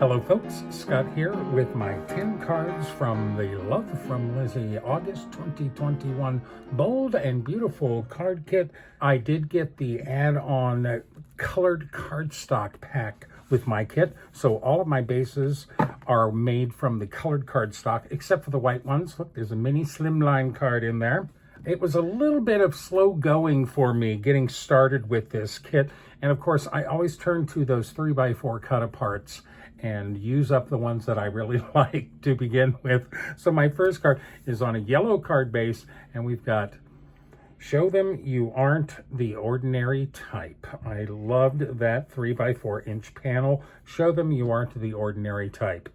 Hello folks, Scott here with my 10 cards from the Love From Lizi August 2021 Bold and Beautiful card kit. I did get the add-on colored cardstock pack with my kit, so all of my bases are made from the colored cardstock except for the white ones. Look, there's a mini slimline card in there. It was a little bit of slow going for me getting started with this kit, and of course I always turn to those 3x4 cut aparts and use up the ones that I really like to begin with. So my first card is on a yellow card base, and we've got Show Them You Aren't the Ordinary Type. I loved that 3x4 inch panel. Show them you aren't the ordinary type.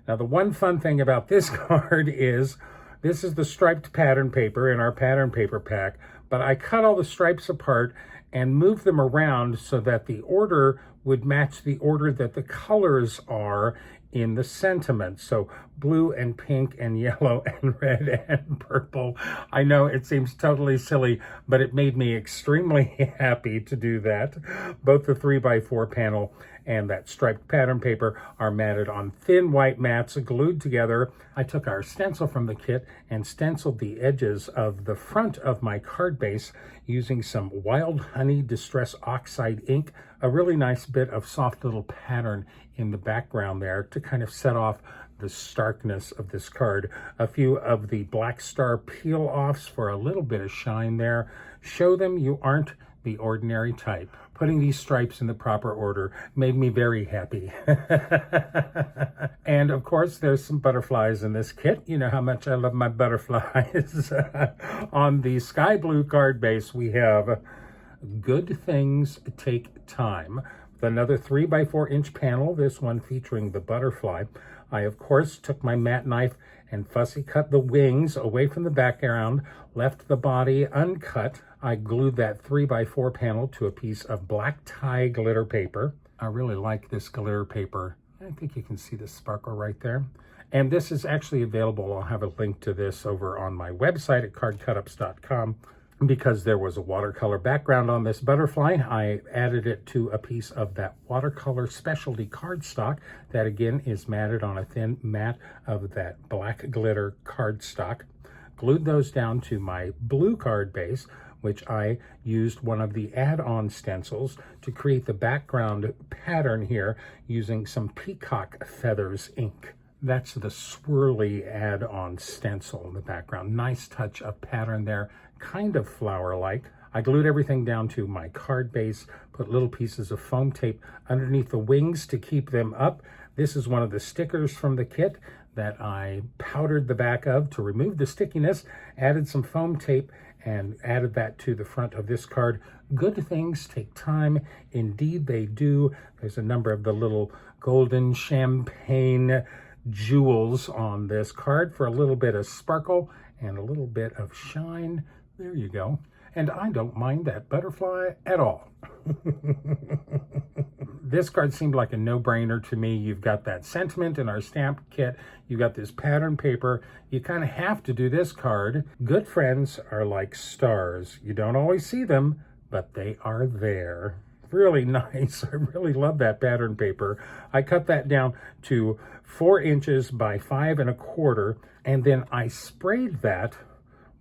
Now the one fun thing about this card is this is the striped pattern paper in our pattern paper pack, but I cut all the stripes apart and moved them around so that the order would match the order that the colors are in the sentiment. So blue and pink and yellow and red and purple. I know it seems totally silly, but it made me extremely happy to do that. Both the 3x4 panel and that striped pattern paper are matted on thin white mats glued together. I took our stencil from the kit and stenciled the edges of the front of my card base using some Wild Honey Distress Oxide ink, a really nice bit of soft little pattern in the background there to kind of set off the starkness of this card. A few of the Black Star peel-offs for a little bit of shine there. Show them you aren't the ordinary type. Putting these stripes in the proper order made me very happy. And of course, there's some butterflies in this kit. You know how much I love my butterflies. On the sky blue card base, we have Good Things Take Time. With another 3x4 inch panel, this one featuring the butterfly. I, of course, took my matte knife and fussy cut the wings away from the background, left the body uncut. I glued that 3x4 panel to a piece of black tie glitter paper. I really like this glitter paper. I think you can see the sparkle right there. And this is actually available. I'll have a link to this over on my website at cardcutups.com. Because there was a watercolor background on this butterfly, I added it to a piece of that watercolor specialty cardstock that again is matted on a thin mat of that black glitter cardstock. Glued those down to my blue card base, which I used one of the add-on stencils to create the background pattern here using some peacock feathers ink. That's the swirly add-on stencil in the background. Nice touch of pattern there, kind of flower-like. I glued everything down to my card base, put little pieces of foam tape underneath the wings to keep them up. This is one of the stickers from the kit that I powdered the back of to remove the stickiness, added some foam tape, and added that to the front of this card. Good things take time. Indeed, they do. There's a number of the little golden champagne jewels on this card for a little bit of sparkle and a little bit of shine. There you go. And I don't mind that butterfly at all. This card seemed like a no-brainer to me. You've got that sentiment in our stamp kit. You got this pattern paper. You kind of have to do this card. Good friends are like stars. You don't always see them, but they are there. Really nice. I really love that pattern paper. I cut that down to 4 inches by 5 1/4, and then I sprayed that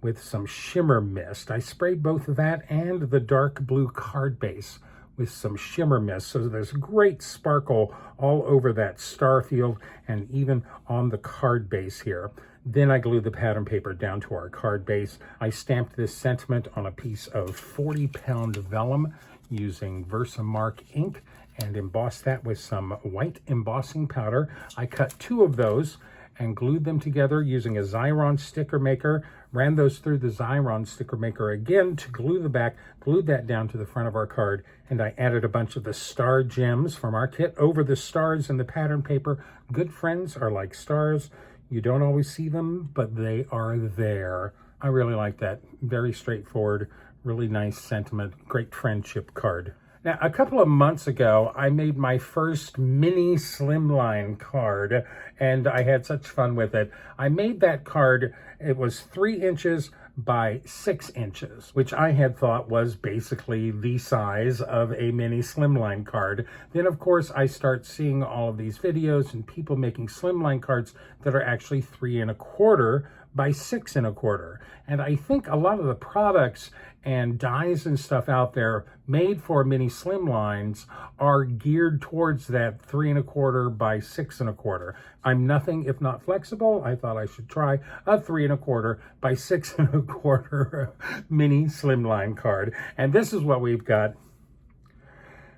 with some shimmer mist. I sprayed both that and the dark blue card base with some shimmer mist, so there's great sparkle all over that star field and even on the card base here. Then I glued the pattern paper down to our card base. I stamped this sentiment on a piece of 40-pound vellum using Versamark ink and embossed that with some white embossing powder. I cut 2 of those and glued them together using a Xyron sticker maker, ran those through the Xyron sticker maker again to glue the back, glued that down to the front of our card, and I added a bunch of the star gems from our kit over the stars in the pattern paper. Good friends are like stars. You don't always see them, but they are there. I really like that. Very straightforward, really nice sentiment, great friendship card. Now, a couple of months ago, I made my first mini slimline card, and I had such fun with it. I made that card, it was 3 inches by 6 inches, which I had thought was basically the size of a mini slimline card. Then, of course, I start seeing all of these videos and people making slimline cards that are actually 3 1/4 by 6 1/4. And I think a lot of the products and dies and stuff out there made for mini slimlines are geared towards that 3 1/4 by 6 1/4. I'm nothing if not flexible. I thought I should try a 3 1/4 by 6 1/4 mini slimline card. And this is what we've got.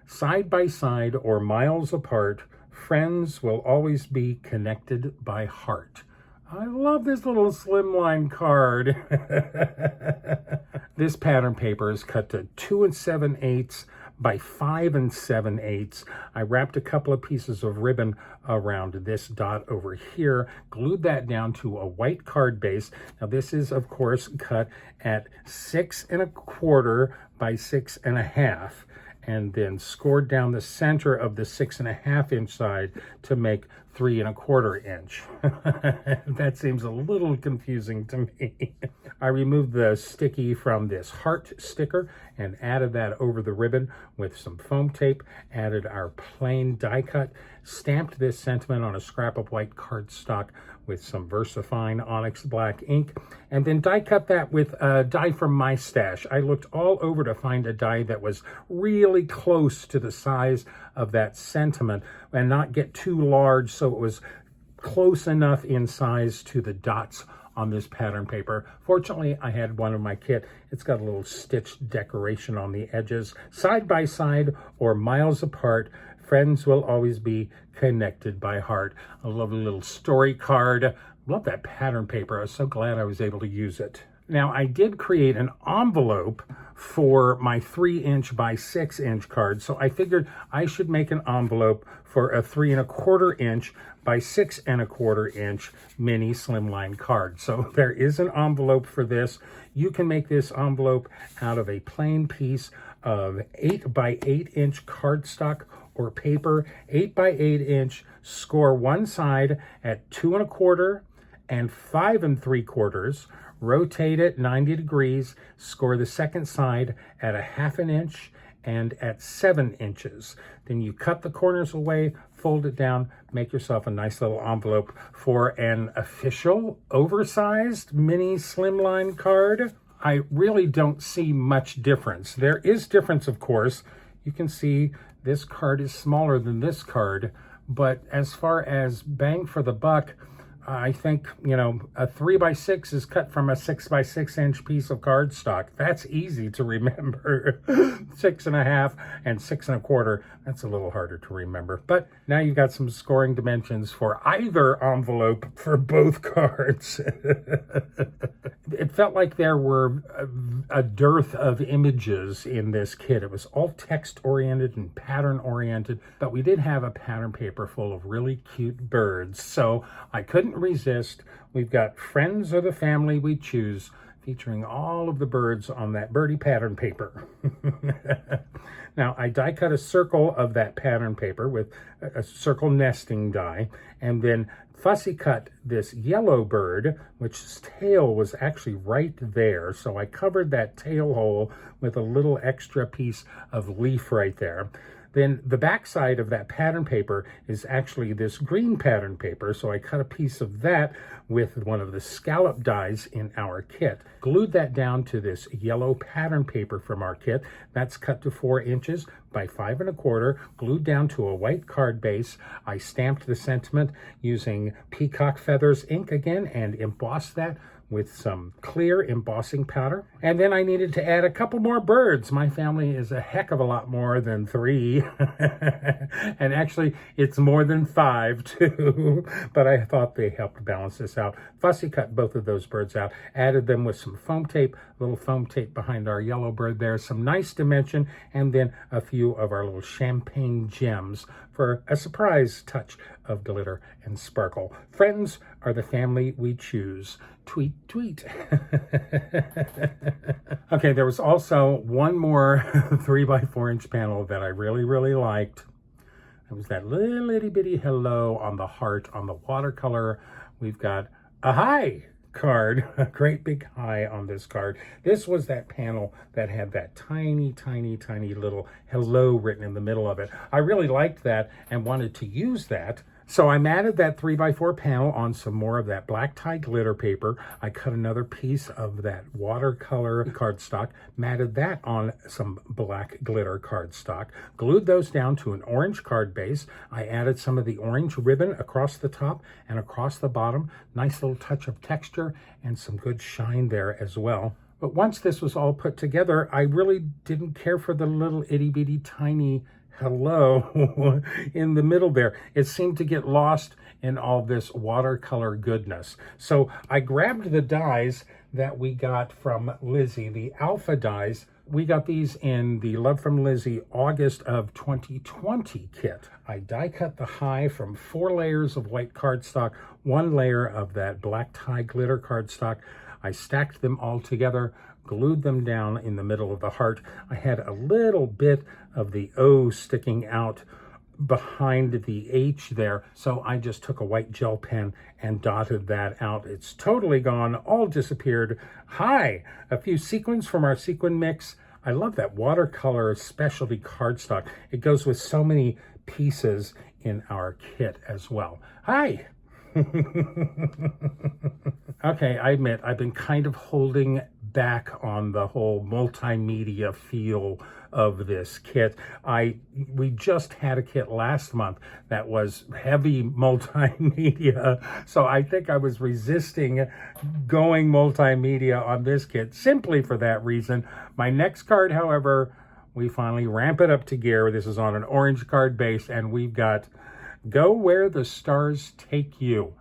Side by side or miles apart, friends will always be connected by heart. I love this little slimline card. This pattern paper is cut to 2 7/8 by 5 7/8. I wrapped a couple of pieces of ribbon around this dot over here, glued that down to a white card base. Now this is, of course, cut at 6 1/4 by 6 1/2. And then scored down the center of the 6 1/2 inch side to make 3 1/4 inch. That seems a little confusing to me. I removed the sticky from this heart sticker and added that over the ribbon with some foam tape, added our plain die cut, stamped this sentiment on a scrap of white cardstock with some VersaFine Onyx Black ink, and then die cut that with a die from my stash. I looked all over to find a die that was really close to the size of that sentiment and not get too large, so it was close enough in size to the dots on this pattern paper. Fortunately, I had one in my kit. It's got a little stitched decoration on the edges. Side by side or miles apart, friends will always be connected by heart. A lovely little story card. Love that pattern paper. I was so glad I was able to use it. Now, I did create an envelope for my 3 inch by 6 inch card, so I figured I should make an envelope for a 3 1/4 inch by 6 1/4 inch mini slimline card. So there is an envelope for this. You can make this envelope out of a plain piece of 8 by 8 inch cardstock or paper, 8 by 8 inch, score one side at 2 1/4 and 5 3/4, rotate it 90 degrees, score the second side at a 1/2 inch and at 7 inches. Then you cut the corners away, fold it down, make yourself a nice little envelope for an official oversized mini slimline card. I really don't see much difference. There is difference, of course. You can see this card is smaller than this card, but as far as bang for the buck, I think, a 3 by 6 is cut from a 6 by 6 inch piece of cardstock. That's easy to remember. 6 1/2 and 6 1/4, that's a little harder to remember. But now you've got some scoring dimensions for either envelope for both cards. It felt like there were a dearth of images in this kit. It was all text oriented and pattern oriented, but we did have a pattern paper full of really cute birds, so I couldn't resist. We've got Friends Are the Family We Choose, featuring all of the birds on that birdie pattern paper. Now, I die cut a circle of that pattern paper with a circle nesting die, and then fussy cut this yellow bird, which's tail was actually right there. So I covered that tail hole with a little extra piece of leaf right there. Then the back side of that pattern paper is actually this green pattern paper, so I cut a piece of that with one of the scallop dies in our kit. Glued that down to this yellow pattern paper from our kit. That's cut to 4 inches by 5 1/4, glued down to a white card base. I stamped the sentiment using peacock feathers ink again and embossed that with some clear embossing powder. And then I needed to add a couple more birds. My family is a heck of a lot more than 3. And actually, it's more than 5 too. But I thought they helped balance this out. Fussy cut both of those birds out, added them with some foam tape, a little foam tape behind our yellow bird there, some nice dimension, and then a few of our little champagne gems for a surprise touch of glitter and sparkle. Friends are the family we choose. Tweet, tweet. Okay, there was also one more 3 by 4 inch panel that I really, really liked. It was that little itty bitty hello on the heart on the watercolor. We've got a hi card, a great big high on this card. This was that panel that had that tiny, tiny, tiny little hello written in the middle of it. I really liked that and wanted to use that. So I matted that 3x4 panel on some more of that black tie glitter paper. I cut another piece of that watercolor cardstock, matted that on some black glitter cardstock, glued those down to an orange card base. I added some of the orange ribbon across the top and across the bottom. Nice little touch of texture and some good shine there as well. But once this was all put together, I really didn't care for the little itty bitty tiny hello in the middle there. It seemed to get lost in all this watercolor goodness. So I grabbed the dies that we got from Lizi, the alpha dies. We got these in the Love From Lizi August of 2020 kit. I die cut the high from 4 layers of white cardstock, 1 layer of that black tie glitter cardstock. I stacked them all together, glued them down in the middle of the heart. I had a little bit of the O sticking out behind the H there, so I just took a white gel pen and dotted that out. It's totally gone, all disappeared. Hi, a few sequins from our sequin mix. I love that watercolor specialty cardstock. It goes with so many pieces in our kit as well. Hi. Okay, I admit I've been kind of holding back on the whole multimedia feel of this kit. We just had a kit last month that was heavy multimedia, so I think I was resisting going multimedia on this kit simply for that reason. My next card, however, we finally ramp it up to gear. This is on an orange card base, and we've got Go Where the Stars Take You.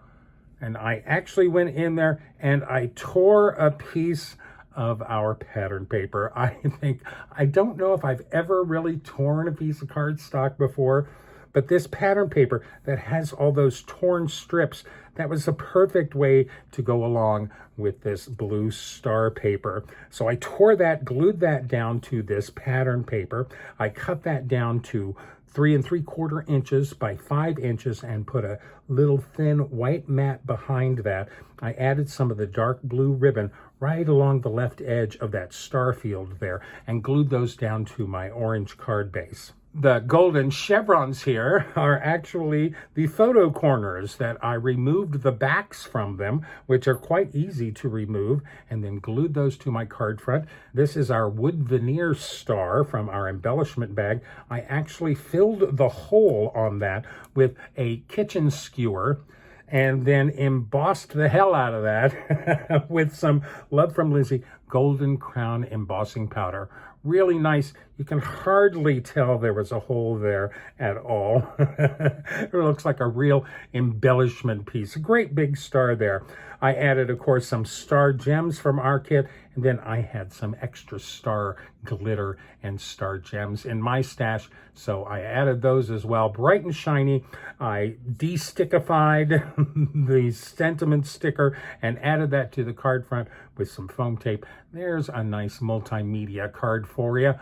And I actually went in there and I tore a piece of our pattern paper. I don't know if I've ever really torn a piece of cardstock before, but this pattern paper that has all those torn strips, that was a perfect way to go along with this blue star paper. So I tore that, glued that down to this pattern paper. I cut that down to 3 3/4 inches by 5 inches and put a little thin white mat behind that. I added some of the dark blue ribbon right along the left edge of that star field there and glued those down to my orange card base. The golden chevrons here are actually the photo corners that I removed the backs from them, which are quite easy to remove, and then glued those to my card front. This is our wood veneer star from our embellishment bag. I actually filled the hole on that with a kitchen skewer and then embossed the hell out of that with some Love From Lizi Golden Crown embossing powder. Really nice. You can hardly tell there was a hole there at all. It looks like a real embellishment piece. A great big star there. I added, of course, some star gems from our kit, and then I had some extra star glitter and star gems in my stash, so I added those as well. Bright and shiny. I de-stickified the sentiment sticker and added that to the card front with some foam tape. There's a nice multimedia card for you.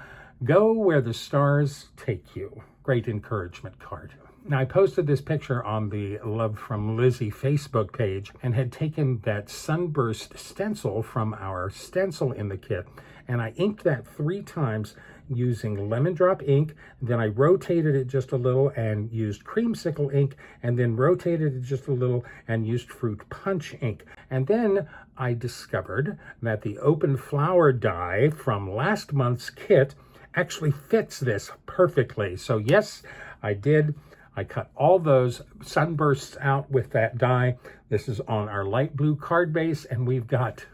Go Where the Stars Take You. Great encouragement card. Now, I posted this picture on the Love From Lizi Facebook page and had taken that sunburst stencil from our stencil in the kit, and I inked that 3 times using lemon drop ink. Then I rotated it just a little and used creamsicle ink, and then rotated it just a little and used fruit punch ink. And then I discovered that the open flower die from last month's kit actually fits this perfectly. So yes, I did. I cut all those sunbursts out with that die. This is on our light blue card base, and we've got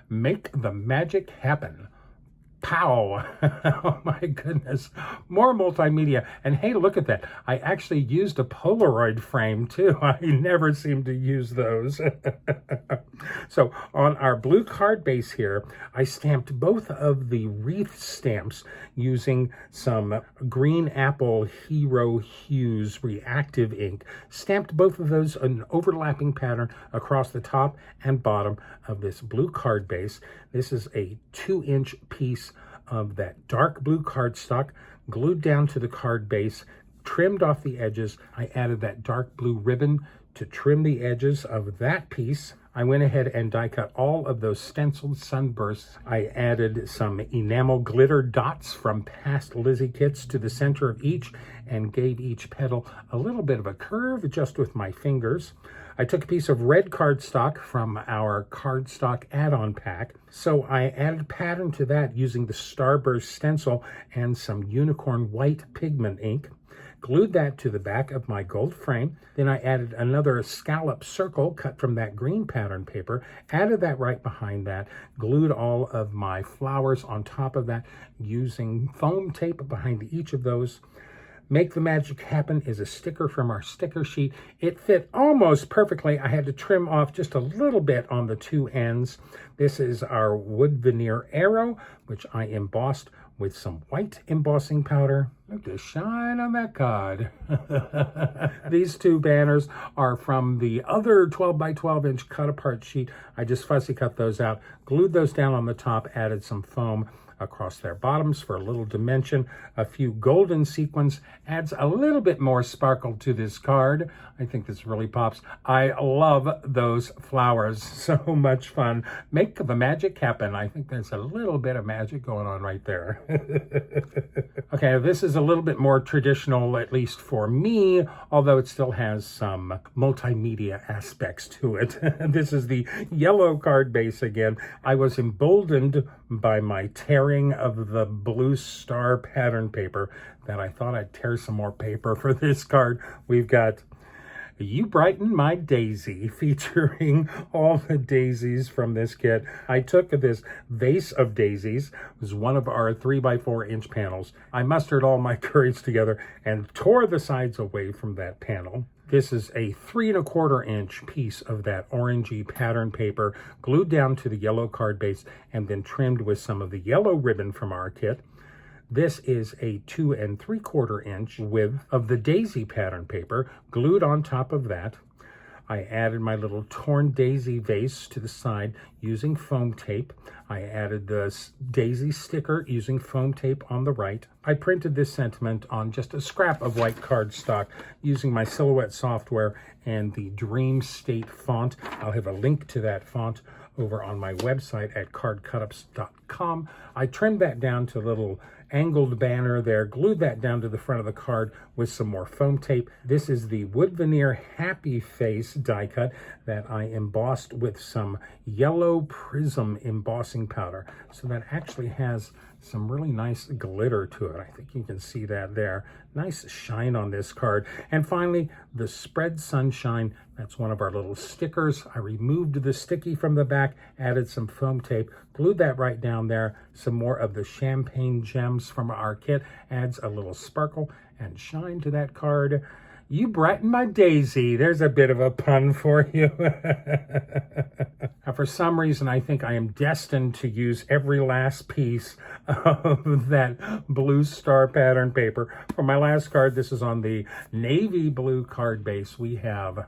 Make the Magic Happen. Pow! Oh my goodness. More multimedia. And hey, look at that. I actually used a Polaroid frame too. I never seem to use those. So on our blue card base here, I stamped both of the wreath stamps using some Green Apple Hero Hues reactive ink. Stamped both of those in an overlapping pattern across the top and bottom of this blue card base. This is a 2-inch piece of that dark blue cardstock glued down to the card base, trimmed off the edges. I added that dark blue ribbon to trim the edges of that piece. I went ahead and die cut all of those stenciled sunbursts. I added some enamel glitter dots from past Lizi kits to the center of each and gave each petal a little bit of a curve just with my fingers. I took a piece of red cardstock from our cardstock add-on pack, so I added pattern to that using the Starburst stencil and some unicorn white pigment ink. Glued that to the back of my gold frame. Then I added another scallop circle cut from that green pattern paper, added that right behind that, glued all of my flowers on top of that using foam tape behind each of those. Make the Magic Happen is a sticker from our sticker sheet. It fit almost perfectly. I had to trim off just a little bit on the two ends. This is our wood veneer arrow, which I embossed with some white embossing powder. Look at the shine on that card. These two banners are from the other 12 by 12 inch cut apart sheet. I just fussy cut those out, glued those down on the top, added some foam across their bottoms for a little dimension. A few golden sequins adds a little bit more sparkle to this card. I think this really pops. I love those flowers. So much fun. Make the magic happen. I think there's a little bit of magic going on right there. Okay, this is a little bit more traditional, at least for me, although it still has some multimedia aspects to it. This is the yellow card base again. I was emboldened by my tearing of the blue star pattern paper that I thought I'd tear some more paper for this card. We've got You Brighten My Daisy, featuring all the daisies from this kit. I took this vase of daisies. It was one of our 3 by 4 inch panels. I mustered all my courage together and tore the sides away from that panel. This is a 3 1/4 inch piece of that orangey pattern paper, glued down to the yellow card base and then trimmed with some of the yellow ribbon from our kit. This is a 2 3/4 inch width of the daisy pattern paper, glued on top of that. I added my little torn daisy vase to the side using foam tape. I added the daisy sticker using foam tape on the right. I printed this sentiment on just a scrap of white cardstock using my Silhouette software and the Dream State font. I'll have a link to that font over on my website at cardcutups.com. I trimmed that down to a little angled banner there, glued that down to the front of the card with some more foam tape. This is the wood veneer happy face die cut that I embossed with some yellow prism embossing powder. So that actually has some really nice glitter to it. I think you can see that there. Nice shine on this card. And finally, the Spread Sunshine. That's one of our little stickers. I removed the sticky from the back, added some foam tape, glued that right down there. Some more of the champagne gems from our kit adds a little sparkle and shine to that card. You Brighten My Daisy. There's a bit of a pun for you. Now, for some reason, I think I am destined to use every last piece of that blue star pattern paper. For my last card, this is on the navy blue card base. We have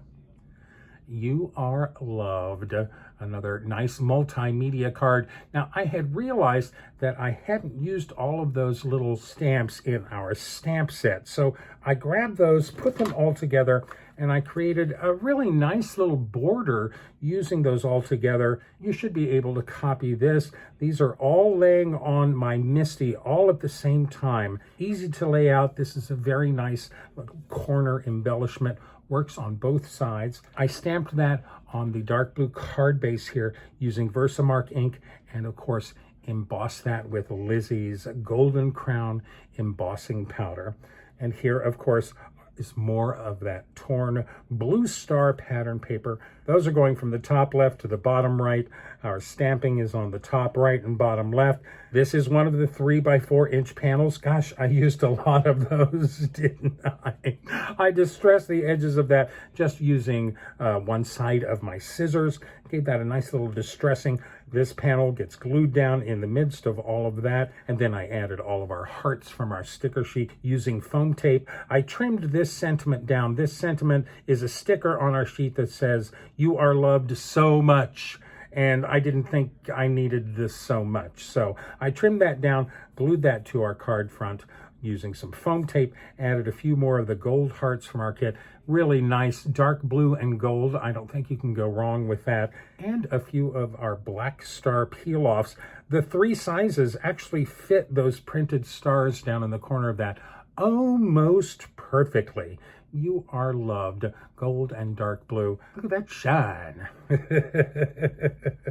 You Are Loved, another nice multimedia card. Now, I had realized that I hadn't used all of those little stamps in our stamp set. So I grabbed those, put them all together, and I created a really nice little border using those all together. You should be able to copy this. These are all laying on my Misty all at the same time. Easy to lay out. This is a very nice little corner embellishment. Works on both sides. I stamped that on the dark blue card base here using Versamark ink, and of course embossed that with Lizi's Golden Crown embossing powder. And here, of course, is more of that torn blue star pattern paper. Those are going from the top left to the bottom right. Our stamping is on the top right and bottom left. This is one of the 3 by 4 inch panels. Gosh, I used a lot of those, didn't I? I distressed the edges of that just using one side of my scissors. Gave that a nice little distressing. This panel gets glued down in the midst of all of that. And then I added all of our hearts from our sticker sheet using foam tape. I trimmed this sentiment down. This sentiment is a sticker on our sheet that says, "You are loved so much." And I didn't think I needed this so much. So I trimmed that down, glued that to our card front, using some foam tape. Added a few more of the gold hearts from our kit. Really nice dark blue and gold. I don't think you can go wrong with that. And a few of our black star peel-offs. The 3 sizes actually fit those printed stars down in the corner of that almost perfectly. You are loved. Gold and dark blue. Look at that shine.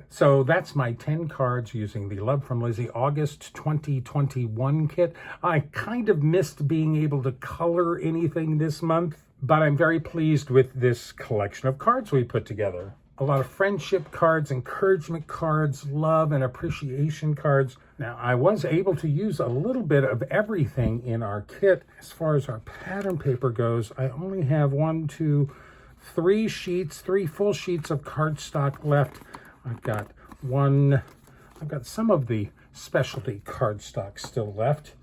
So that's my 10 cards using the Love From Lizi August 2021 kit. I kind of missed being able to color anything this month, but I'm very pleased with this collection of cards we put together. A lot of friendship cards, encouragement cards, love and appreciation cards. Now, I was able to use a little bit of everything in our kit. As far as our pattern paper goes, I only have 3 full sheets of cardstock left. I've got some of the specialty cardstock still left.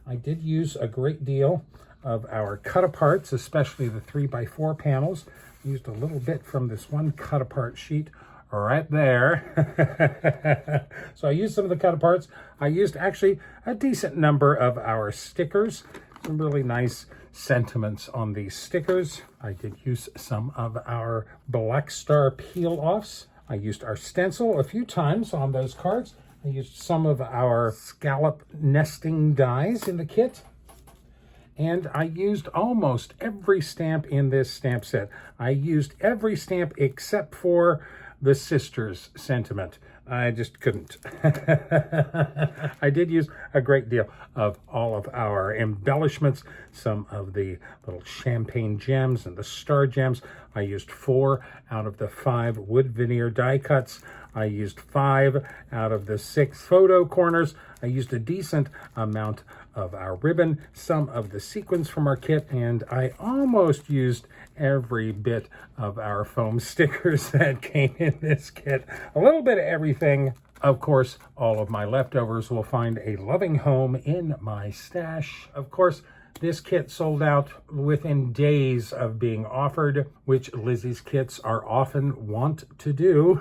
I did use a great deal of our cut-aparts, especially the 3x4 panels. Used a little bit from this one cut-apart sheet right there. So I used some of the cut-aparts. I used actually a decent number of our stickers. Some really nice sentiments on these stickers. I did use some of our black star peel-offs. I used our stencil a few times on those cards. I used some of our scallop nesting dies in the kit. And I used almost every stamp in this stamp set. I used every stamp except for the Sisters sentiment. I just couldn't. I did use a great deal of all of our embellishments, some of the little champagne gems and the star gems. I used 4 out of the 5 wood veneer die cuts. I used 5 out of the 6 photo corners. I used a decent amount of our ribbon, some of the sequins from our kit, and I almost used every bit of our foam stickers that came in this kit. A little bit of everything. Of course, all of my leftovers will find a loving home in my stash. Of course, this kit sold out within days of being offered, which Lizi's kits are often wont to do.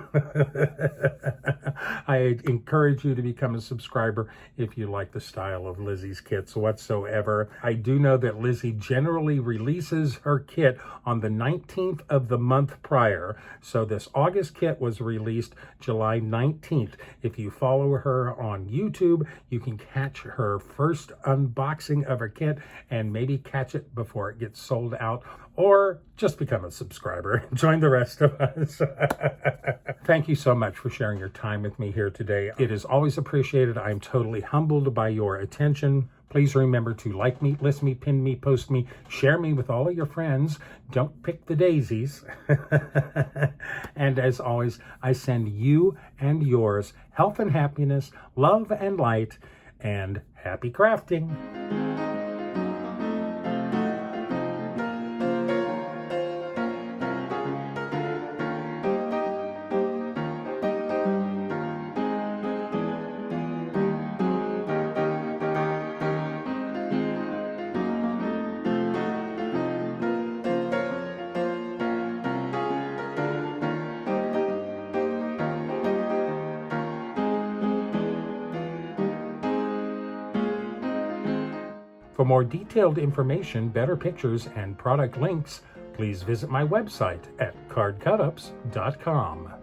I encourage you to become a subscriber if you like the style of Lizi's kits whatsoever. I do know that Lizi generally releases her kit on the 19th of the month prior. So this August kit was released July 19th. If you follow her on YouTube, you can catch her first unboxing of her kit and maybe catch it before it gets sold out, or just become a subscriber. Join the rest of us. Thank you so much for sharing your time with me here today. It is always appreciated. I'm totally humbled by your attention. Please remember to like me, list me, pin me, post me, share me with all of your friends. Don't pick the daisies. And as always, I send you and yours health and happiness, love and light, and happy crafting. For more detailed information, better pictures, and product links, please visit my website at cardcutups.com.